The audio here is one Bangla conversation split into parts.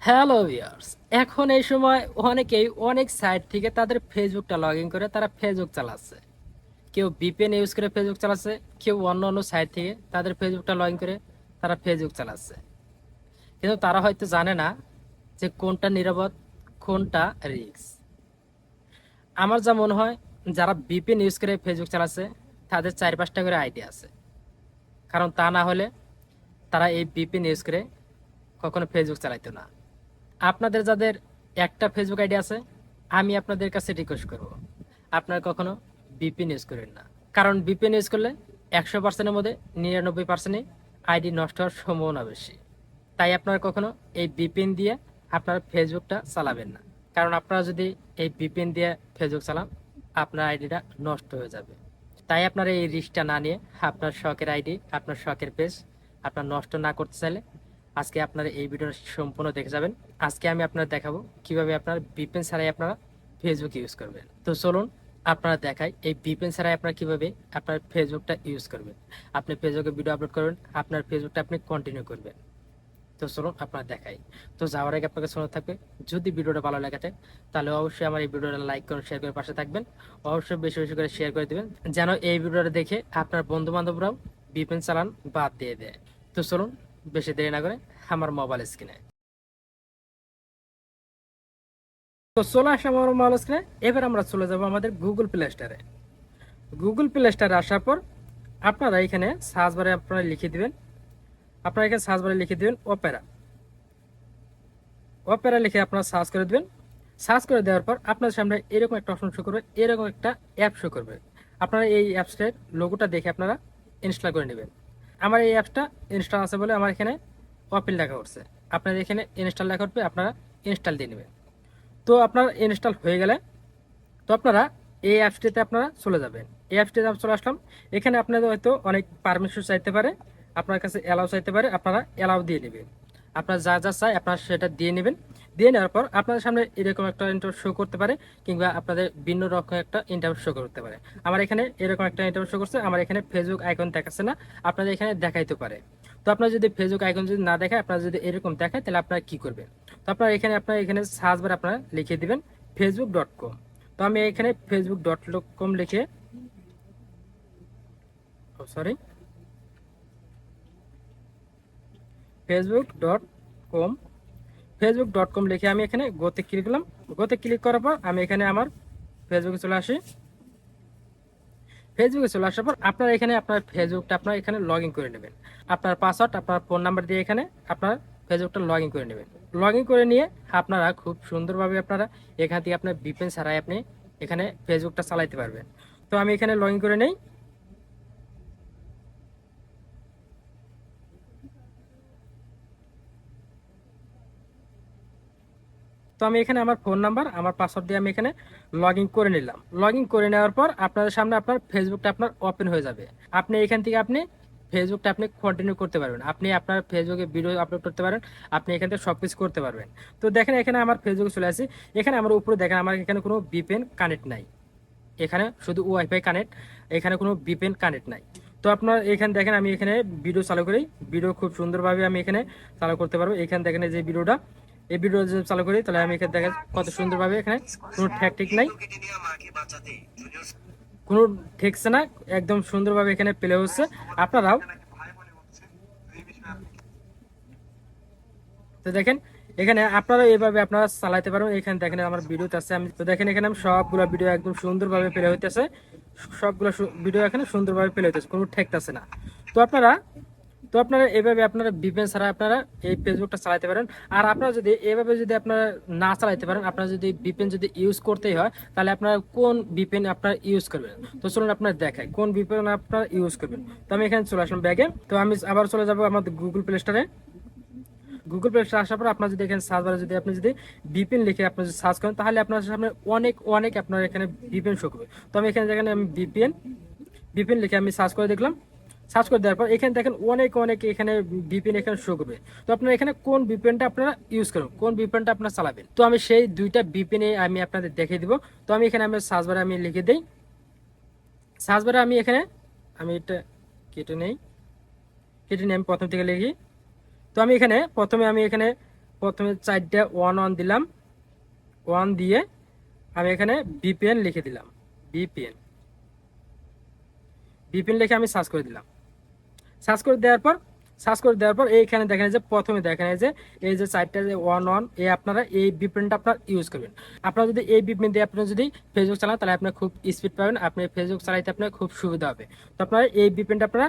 হ্যালো ভিউয়ার্স, এখন এই সময় অনেকেই অনেক সাইট থেকে তাদের ফেসবুকটা লগ ইন করে তারা ফেসবুক চালাচ্ছে। কেউ ভিপিএন ইউজ করে ফেসবুক চালাচ্ছে, কেউ অন্য অন্য সাইট থেকে তাদের ফেসবুকটা লগ ইন করে তারা ফেসবুক চালাচ্ছে। কিন্তু তারা হয়তো জানে না যে কোনটা নিরাপদ, কোনটা রিস্ক। আমার যা মনে হয়, যারা ভিপিএন ইউজ করে ফেসবুক চালাচ্ছে তাদের 4-5টা করে আইডি আছে। কারণ তা না হলে তারা এই ভিপিএন ইউজ করে কখনো ফেসবুক চালাইতো না। আপনাদের যাদের একটা ফেসবুক আইডি আছে, আমি আপনাদের কাছে রিকোয়েস্ট করব, আপনারা কখনো ভিপিএন ইউজ করেন না। কারণ ভিপিএন ইউজ করলে 100%-এর মধ্যে 99%ই আইডি নষ্ট হওয়ার সম্ভাবনা বেশি। তাই আপনারা কখনো এই ভিপিএন দিয়ে আপনার ফেসবুকটা চালাবেন না। কারণ আপনারা যদি এই ভিপিএন দিয়ে ফেসবুক চালান, আপনার আইডিটা নষ্ট হয়ে যাবে। তাই আপনারা এই রিস্কটা না নিয়ে আপনার শখের আইডি, আপনার শখের পেজ আপনার নষ্ট না করতে চাইলে আজকে আপনারা এই ভিডিওটা সম্পূর্ণ দেখে যাবেন। আজকে আমি আপনারা দেখাবো কিভাবে আপনার ভিপিএন ছাড়াই আপনারা ফেসবুক ইউজ করবেন। তো চলুন আপনারা দেখাই এই ভিপিএন ছাড়াই আপনারা কিভাবে আপনার ফেসবুকটা ইউজ করবেন। আপনি ফেসবুকে ভিডিও আপলোড করবেন, আপনার ফেসবুকটা আপনি কন্টিনিউ করবেন। তো চলুন আপনারা দেখাই। তো যাওয়ার আগে আপনাকে শোনা থাকবে, যদি ভিডিওটা ভালো লাগে তাহলে অবশ্যই আমার এই ভিডিওটা লাইক করুন, শেয়ার করে পাশে থাকবেন। অবশ্যই বেশি বেশি করে শেয়ার করে দিবেন, যেন এই ভিডিওটা দেখে আপনার বন্ধু বান্ধবরাও ভিপিএন চালান বাদ দিয়ে দেয়। তো চলুন বেশি দেরি না করে আমার মোবাইল স্ক্রিনে। তো চলে আসলাম আমার মোবাইল স্ক্রিনে। এবার আমরা চলে যাব আমাদের গুগল প্লে স্টোরে। গুগল প্লে স্টোরে আসার পর আপনারা এখানে সার্চ বারে আপনারা লিখে দিবেন, আপনারা এখানে সার্চ বারে লিখে দিবেন অপেরা। অপেরা লিখে আপনারা সার্চ করে দিবেন। সার্চ করে দেওয়ার পর আপনার সামনে এরকম একটা অপশন শো করবে, এরকম একটা অ্যাপ শো করবে। আপনারা এই অ্যাপসটার লোগোটা দেখে আপনারা ইনস্টল করে নেবেন। আমার এই অ্যাপসটা ইনস্টল আছে বলে আমার এখানে ওপেন লেখা উঠছে। আপনাদের এখানে ইনস্টল লেখা উঠবে, আপনারা ইনস্টল দিয়ে নেবেন। তো আপনার ইনস্টল হয়ে গেলে তো আপনারা এই অ্যাপসটিতে আপনারা চলে যাবেন। এই অ্যাপসটিতে আমি চলে আসলাম। এখানে আপনাদের হয়তো অনেক পারমিশন চাইতে পারে, আপনার কাছে অ্যালাউ চাইতে পারে, আপনারা অ্যালাউ দিয়ে নেবেন। আপনার যা যা চাই আপনারা সেটা দিয়ে নেবেন। দিয়ে নেওয়ার পর আপনাদের সামনে এরকম একটা ইন্টারভিউ শো করতে পারে, কিংবা আপনাদের ভিন্ন রকম একটা ইন্টারভিউ শো করতে পারে। আমার এখানে এরকম একটা ইন্টারভিউ শো করছে, আমার এখানে ফেসবুক আইকন দেখাচ্ছে না, আপনাদের এখানে দেখাইতে পারে। তো আপনার যদি ফেসবুক আইকন যদি না দেখায়, আপনারা যদি এরকম দেখায়, তাহলে আপনারা কি করবেন? তো আপনারা এখানে সার্চ বারে আপনারা লিখে দিবেন facebook.com। তো আমি এখানে facebook.com লিখে, সরি, facebook.com facebook.com লিখে আমি এখানে গোতে ক্লিক করলাম। গোতে ক্লিক করার পর আমি এখানে আমার ফেসবুকে চলে আসি। ফেসবুকে চলে আসার পর আপনারা এখানে আপনার ফেসবুকটা আপনার এখানে লগ ইন করে নেবেন। আপনার পাসওয়ার্ড, আপনার ফোন নাম্বার দিয়ে এখানে আপনার ফেসবুকটা লগ ইন করে নেবেন। লগ ইন করে নিয়ে আপনারা খুব সুন্দরভাবে আপনারা এখান থেকে আপনার ভিপিএন ছাড়াই আপনি এখানে ফেসবুকটা চালাইতে পারবেন। তো আমি এখানে লগ ইন করে নেই। তো আমি এখানে আমার ফোন নাম্বার, আমার পাসওয়ার্ড দিয়ে আমি এখানে লগ ইন করে নিলাম। লগ ইন করে নেওয়ার পর আপনাদের সামনে আপনার ফেসবুকটা আপনার ওপেন হয়ে যাবে। আপনি এখান থেকে আপনি ফেসবুকটা আপনি কন্টিনিউ করতে পারবেন, আপনি আপনার ফেসবুকে ভিডিও আপলোড করতে পারেন, আপনি এখান থেকে সব কিছু করতে পারবেন। তো দেখেন এখানে আমার ফেসবুকে চলে আসি। এখানে আমার উপরে দেখেন আমার এখানে কোনো ভিপিএন কানেক্ট নাই, এখানে শুধু ওয়াইফাই কানেক্ট, এখানে কোনো ভিপিএন কানেক্ট নাই। তো আপনার এখানে দেখেন আমি এখানে ভিডিও চালু করি, ভিডিও খুব সুন্দরভাবে আমি এখানে চালু করতে পারবো। এখানে দেখেন যে ভিডিওটা, এই ভিডিও যদি চালু করি তাহলে আমি এখানে দেখেন কত সুন্দরভাবে, এখানে কোনো ঠেক নাই, কোনো ঠেকছে না, একদম সুন্দরভাবে এখানে প্লে হচ্ছে। আপনারাও তো দেখেন এখানে আপনারা এইভাবে আপনারা চালাইতে পারবেন। এখানে দেখেন আমার ভিডিওতে আছে, আমি তো দেখেন এখানে আমি সবগুলো ভিডিও একদম সুন্দরভাবে প্লে হইতেছে, সবগুলো ভিডিও এখানে সুন্দরভাবে প্লে হইতেছে, কোনো ঠেকতেছে না। তো আপনারা এইভাবে আপনারা ভিপিএন ছাড়া আপনারা এই ফেসবুকটা চালাতে পারেন। আর আপনারা যদি এইভাবে যদি আপনারা না চালাতে পারেন, আপনারা যদি ভিপিএন যদি ইউজ করতেই হয়, তাহলে আপনারা কোন ভিপিএন আপনারা ইউজ করবেন? তো চলুন আপনার দেখাই কোন ভিপিএন আপনারা ইউজ করবেন। তো আমি এখানে চলে আসলাম ব্যাগে। তো আমি আবার চলে যাবো আমাদের গুগল প্লে স্টোরে। গুগল প্লে স্টোরে আসার পর আপনার যদি এখানে সার্চ বারে যদি আপনি যদি ভিপিএন লিখে আপনি যদি সার্চ করেন, তাহলে আপনার সামনে অনেক অনেক আপনার এখানে ভিপিএন শো করবে। তো আমি এখানে দেখেন আমি ভিপিএন ভিপিএন লিখে আমি সার্চ করে দেখলাম। সার্চ করে দেওয়ার পর এখানে দেখেন অনেক অনেক এখানে ভিপিএন এখানে শো করবে। তো আপনারা এখানে কোন ভিপিএনটা আপনারা ইউজ করবেন, কোন ভিপিএনটা আপনারা চালাবেন, তো আমি সেই দুইটা ভিপিএন আমি আপনাদের দেখিয়ে দিব। তো আমি এখানে আমি সার্চ বারে আমি লিখে দিই। সার্চ বারে আমি এখানে আমি এটা কেটে নিই, কেটে নিয়ে আমি প্রথম থেকে লিখি। তো আমি এখানে প্রথমে আমি এখানে প্রথমে 4টা 1 দিলাম, 1 দিয়ে আমি এখানে ভিপিএন লিখে দিলাম। ভিপিএন ভিপিএন লিখে আমি সার্চ করে দিলাম। সার্চ করে দেওয়ার পর এইখানে দেখেন যে প্রথমে দেখেন যে এই যে 4টা যে 1 এই আপনারা এই ভিপিএনটা আপনারা ইউজ করবেন। আপনারা যদি এই ভিপিএন দিয়ে আপনারা যদি ফেসবুক চালান তাহলে আপনি খুব স্পিড পাবেন, আপনি ফেসবুক চালাইতে আপনার খুব সুবিধা হবে। তো আপনারা এই ভিপিএনটা আপনারা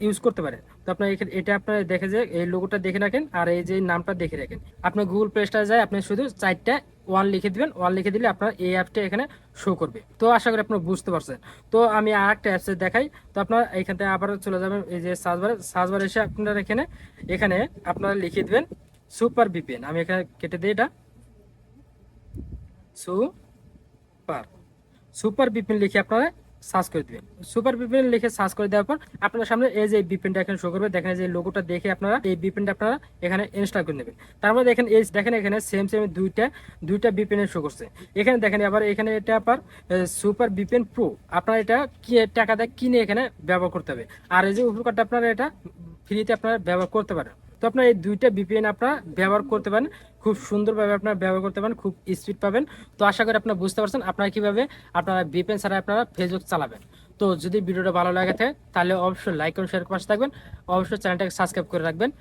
ইউজ করতে পারেন। তো আপনার এটা আপনারা দেখে যে এই লোগোটা দেখে রাখেন আর এই যে নামটা দেখে রাখেন। আপনি গুগল প্লে স্টোরে যায় আপনি শুধু 4টা 1 লিখে দিবেন, 1 লিখে দিলে আপনার এই অ্যাপটা এখানে শো করবে। তো আশা করি আপনারা বুঝতে পারছেন। তো আমি আর একটা অ্যাপসে দেখাই। তো আপনারা এখান থেকে আবার চলে যাবেন এই যে সার্চবারে এসে আপনারা এখানে আপনারা লিখে দিবেন সুপার ভিপিএন। আমি এখানে কেটে দিই এটা, সুপার ভিপিএন লিখে আপনারা সার্চ করে দিবেন। সুপার ভিপিএন লিখে সার্চ করে দেওয়ার পর আপনার সামনে এই যে ভিপিএনটা এখানে শো করবে। দেখেন যে লোগোটা দেখে আপনারা এই ভিপিএনটা আপনারা এখানে ইনস্টল করে নেবেন। তারপরে দেখেন এখানে সেম দুইটা ভিপিএন শো করছে। এখানে দেখেন আবার এখানে এটা আবার সুপার ভিপিএন প্রো, আপনারা এটা কি টাকা দিয়ে কিনে এখানে ব্যবহার করতে হবে। আর এই যে উপকারটা আপনারা এটা ফ্রিতে আপনারা ব্যবহার করতে পারেন। তো আপনার এই দুইটা ভিপিএন আপনারা ব্যবহার করতে পারেন, খুব সুন্দরভাবে আপনারা ব্যবহার করতে পারেন, খুব স্পিড পাবেন। তো আশা করি আপনারা বুঝতে পারছেন আপনারা কিভাবে আপনারা ভিপিএন ছাড়া আপনারা ফেসবুক চালাবেন। তো যদি ভিডিওটা ভালো লাগে থাকে তাহলে অবশ্যই লাইক এবং শেয়ার করে পাশে থাকবেন, অবশ্যই চ্যানেলটাকে সাবস্ক্রাইব করে রাখবেন।